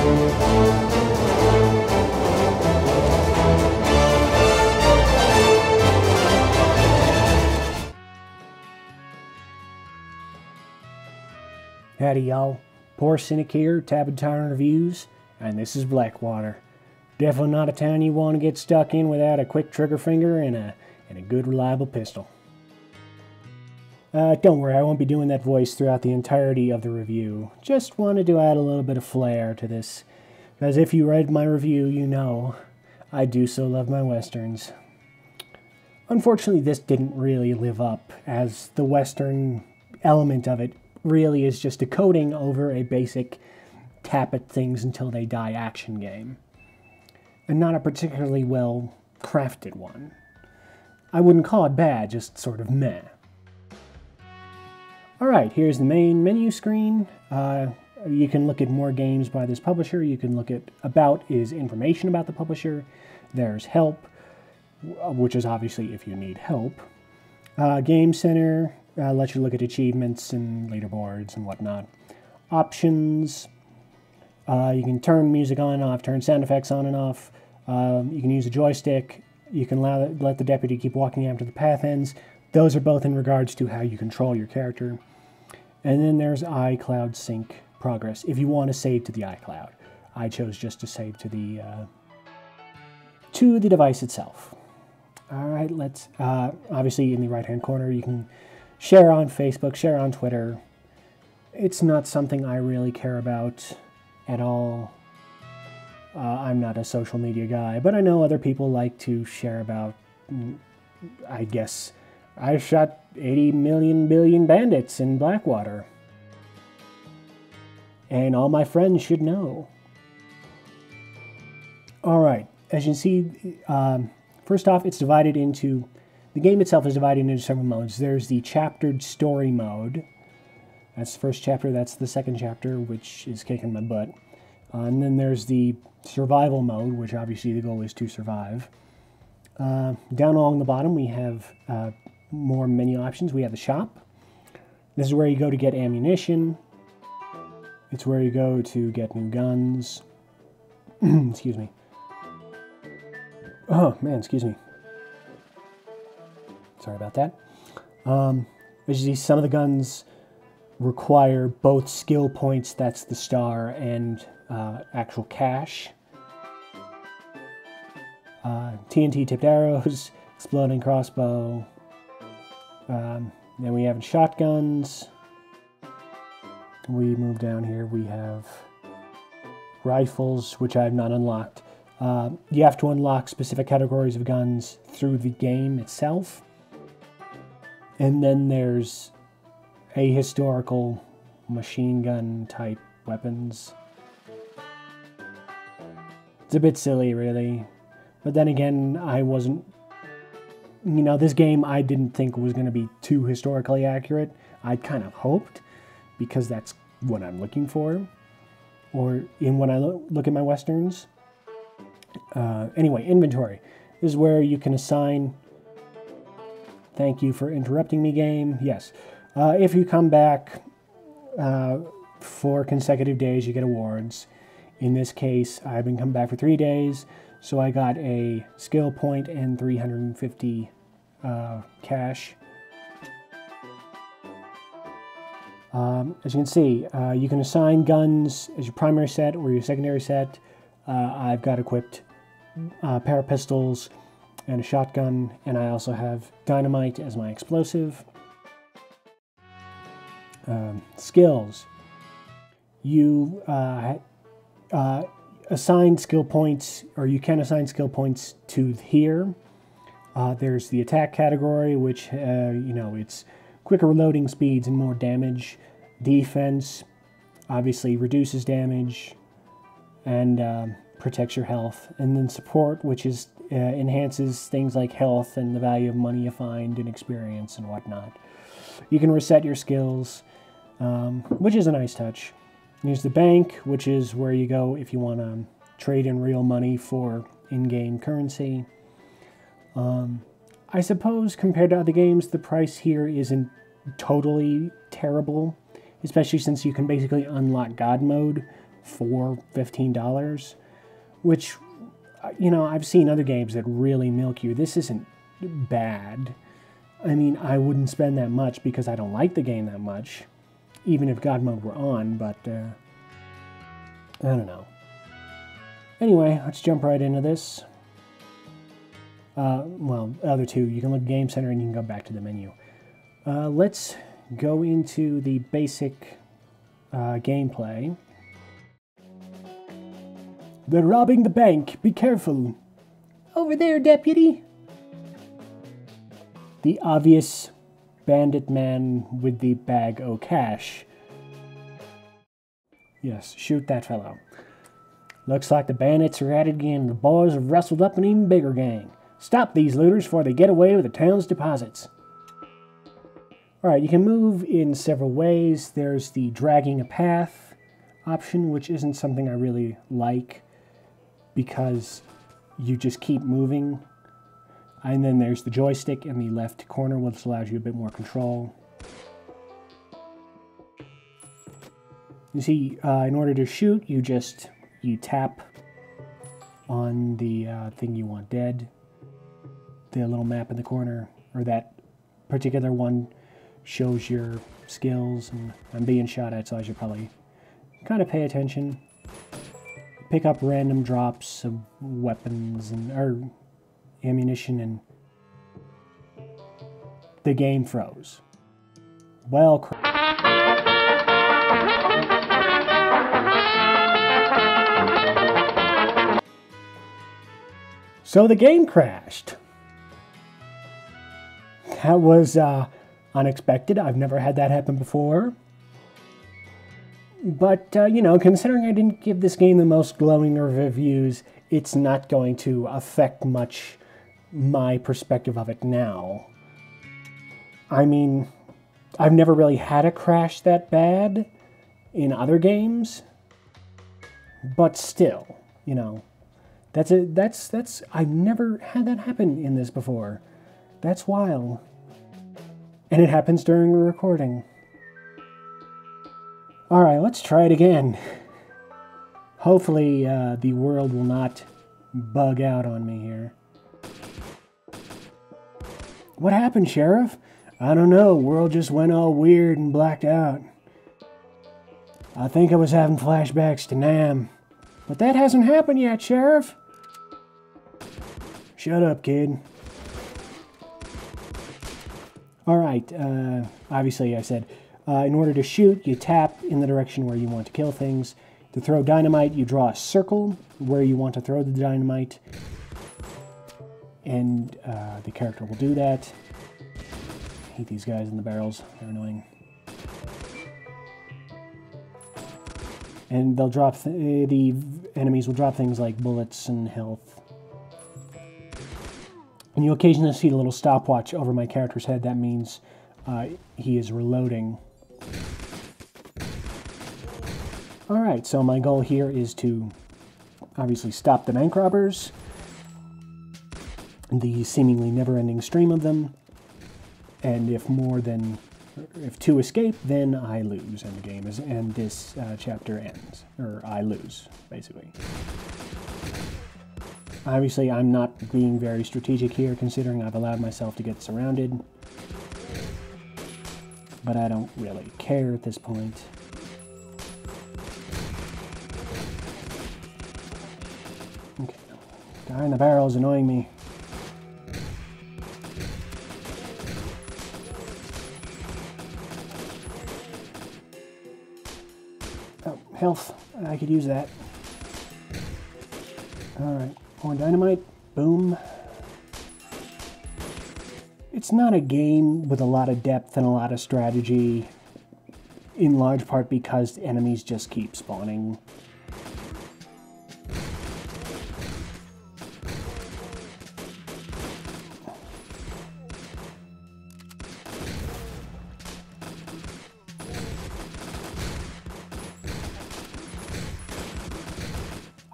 Howdy y'all, Poor Cynic here, Tyrant Reviews, and this is Blackwater. Definitely not a town you want to get stuck in without a quick trigger finger and a good reliable pistol. Don't worry, I won't be doing that voice throughout the entirety of the review. Just wanted to add a little bit of flair to this, because if you read my review, you know I do so love my westerns. Unfortunately, this didn't really live up, as the western element of it really is just a coating over a basic tap at things until they die action game, and not a particularly well crafted one. I wouldn't call it bad, just sort of meh. Alright, here's the main menu screen. You can look at more games by this publisher. You can look at About is information about the publisher. There's Help, which is obviously if you need help. Game Center lets you look at achievements and leaderboards and whatnot. Options, you can turn music on and off, turn sound effects on and off. You can use a joystick. You can let the deputy keep walking after the path ends. Those are both in regards to how you control your character. And then there's iCloud Sync Progress, if you want to save to the iCloud. I chose just to save to the device itself. Alright, let's, obviously in the right-hand corner you can share on Facebook, share on Twitter. It's not something I really care about at all. I'm not a social media guy, but I know other people like to share about, I guess, I shot 80 million billion bandits in Blackwater. And all my friends should know. Alright, as you can see, first off, it's divided into, the game itself is divided into several modes. There's the chaptered story mode. That's the first chapter. That's the second chapter, which is kicking my butt. And then there's the survival mode, which obviously the goal is to survive. Down along the bottom, we have more menu options. We have the shop. This is where you go to get ammunition. It's where you go to get new guns. Excuse me. Oh, man, excuse me. Sorry about that. As you see, some of the guns require both skill points, that's the star, and actual cash. TNT tipped arrows, exploding crossbow. Then we have shotguns. We move down here, we have rifles, which I have not unlocked. You have to unlock specific categories of guns through the game itself. And then there's ahistorical machine gun type weapons. It's a bit silly, really. But then again, I wasn't... You know, this game I didn't think was going to be too historically accurate. I kind of hoped, because that's what I'm looking for. Or in when I look at my westerns. Anyway, inventory. This is where you can assign... Thank you for interrupting me, game. Yes. If you come back for consecutive days, you get awards. In this case, I've been coming back for 3 days, so I got a skill point and 350 cash. As you can see, you can assign guns as your primary set or your secondary set. I've got equipped a pair of pistols and a shotgun, and I also have dynamite as my explosive. Skills. You assign skill points, or you can assign skill points to here. There's the attack category, which, you know, it's quicker reloading speeds and more damage. Defense, obviously reduces damage and protects your health. And then support, which is enhances things like health and the value of money you find and experience and whatnot. You can reset your skills, which is a nice touch. Here's the bank, which is where you go if you want to trade in real money for in-game currency. I suppose compared to other games, the price here isn't totally terrible, especially since you can basically unlock God mode $15, which, you know, I've seen other games that really milk you. This isn't bad. I mean, I wouldn't spend that much because I don't like the game that much, even if God mode were on, but I don't know. Anyway, let's jump right into this. Well, the other two, you can look at Game Center and you can go back to the menu. Let's go into the basic gameplay. They're robbing the bank. Be careful. Over there, deputy. The obvious bandit man with the bag o' cash. Yes, shoot that fellow. Looks like the bandits are at it again. The boys have rustled up an even bigger gang. Stop these looters before they get away with the town's deposits. Alright, you can move in several ways. There's the dragging a path option, which isn't something I really like because you just keep moving. And then there's the joystick in the left corner, which allows you a bit more control. You see, in order to shoot, you tap on the thing you want dead. The little map in the corner, or that particular one, shows your skills, and I'm being shot at, so I should probably kind of pay attention. Pick up random drops of weapons or ammunition, and the game froze. Well, crap. So the game crashed. That was unexpected. I've never had that happen before. But, you know, considering I didn't give this game the most glowing of reviews, it's not going to affect much my perspective of it now. I mean, I've never really had a crash that bad in other games, but still, you know, I've never had that happen in this before. That's wild. And it happens during a recording. Alright, let's try it again. Hopefully, the world will not bug out on me here. What happened, Sheriff? I don't know, world just went all weird and blacked out. I think I was having flashbacks to Nam. But that hasn't happened yet, Sheriff. Shut up, kid. Alright, obviously I said, in order to shoot, you tap in the direction where you want to kill things. To throw dynamite, you draw a circle where you want to throw the dynamite. And the character will do that. I hate these guys in the barrels, they're annoying. And they'll drop, the enemies will drop things like bullets and health. And you occasionally see a little stopwatch over my character's head. That means he is reloading. Alright, so my goal here is to obviously stop the bank robbers, the seemingly never-ending stream of them, and if two escape, then I lose, and the game is, and this chapter ends, or I lose, basically. Obviously, I'm not being very strategic here, considering I've allowed myself to get surrounded, but I don't really care at this point. Okay, guy in the barrel is annoying me. Oh, health. I could use that. Alright, more dynamite. Boom. It's not a game with a lot of depth and a lot of strategy, in large part because enemies just keep spawning.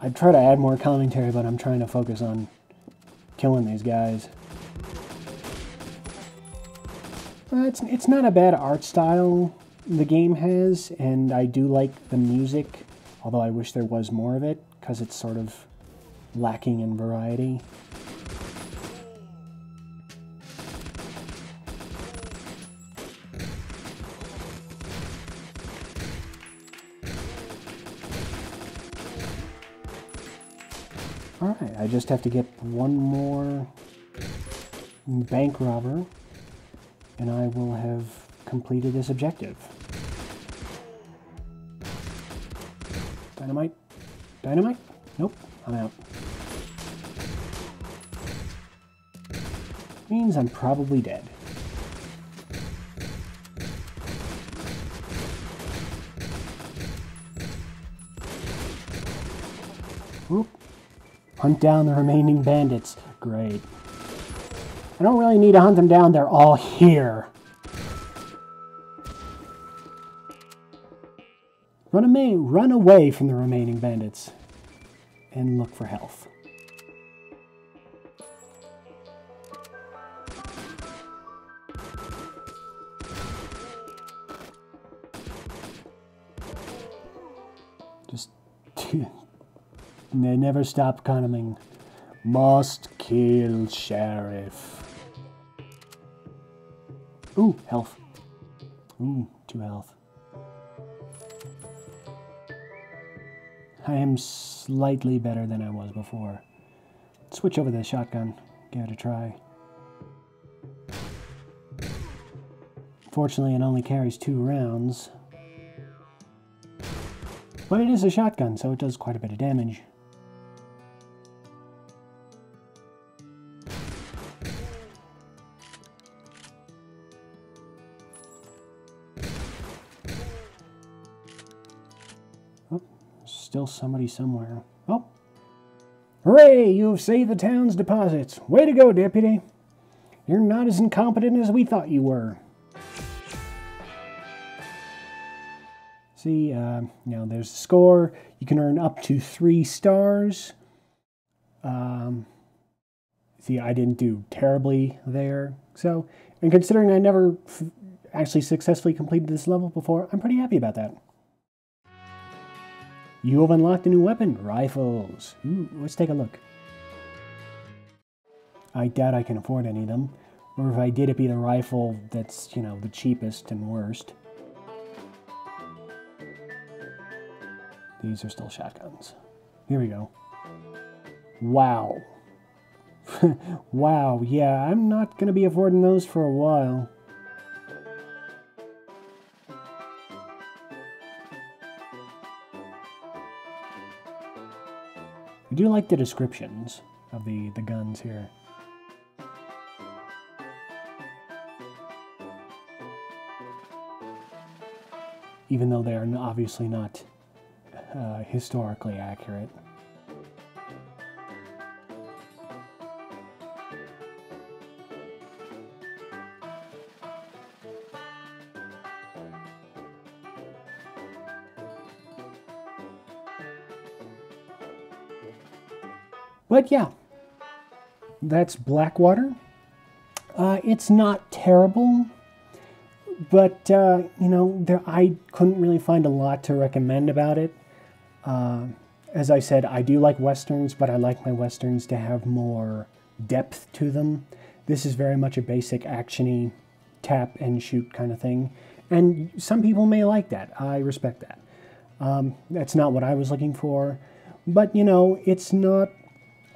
I'd try to add more commentary, but I'm trying to focus on killing these guys. It's not a bad art style the game has, and I do like the music although I wish there was more of it, because it's sort of lacking in variety. Alright, I just have to get one more bank robber, and I will have completed this objective. Dynamite? Dynamite? Nope, I'm out. Means I'm probably dead. Whoop. Hunt down the remaining bandits. Great. I don't really need to hunt them down, they're all here. Run away from the remaining bandits and look for health. Just they never stop coming. Must kill sheriff. Ooh, health. Ooh, 2 health. I am slightly better than I was before. Switch over to the shotgun. Give it a try. Fortunately, it only carries 2 rounds. But it is a shotgun, so it does quite a bit of damage. Oh, still somebody somewhere. Oh! Hooray! You've saved the town's deposits. Way to go, deputy. You're not as incompetent as we thought you were. See, now there's the score. You can earn up to 3 stars. See, I didn't do terribly there. So, and considering I never actually successfully completed this level before, I'm pretty happy about that. You have unlocked a new weapon, rifles. Ooh, let's take a look. I doubt I can afford any of them. Or if I did, it'd be the rifle that's, you know, the cheapest and worst. These are still shotguns. Here we go. Wow. Wow, yeah, I'm not going to be affording those for a while. I do like the descriptions of the guns here. Even though they are obviously not historically accurate. But yeah, that's Blackwater. It's not terrible, but you know, I couldn't really find a lot to recommend about it. As I said, I do like westerns, but I like my westerns to have more depth to them. This is very much a basic action-y tap and shoot kind of thing, and some people may like that. I respect that. That's not what I was looking for, but you know, it's not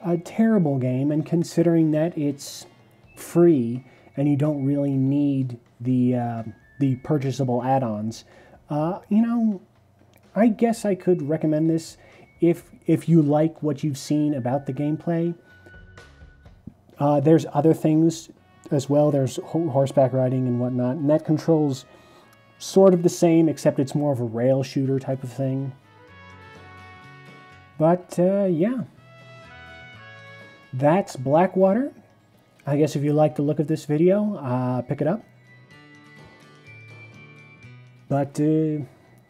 a terrible game, and considering that it's free and you don't really need the purchasable add-ons, you know, I guess I could recommend this if you like what you've seen about the gameplay. There's other things as well. There's horseback riding and whatnot, and that controls sort of the same, except it's more of a rail shooter type of thing. But yeah. That's Blackwater. I guess if you like the look of this video, pick it up. But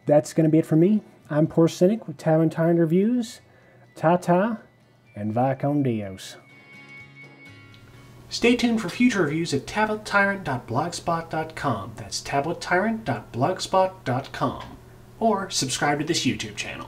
that's going to be it for me. I'm Poor Cynic with Tyrant Reviews. Ta-ta, and va con Dios. Stay tuned for future reviews at tablettyrant.blogspot.com. That's tablettyrant.blogspot.com. Or subscribe to this YouTube channel.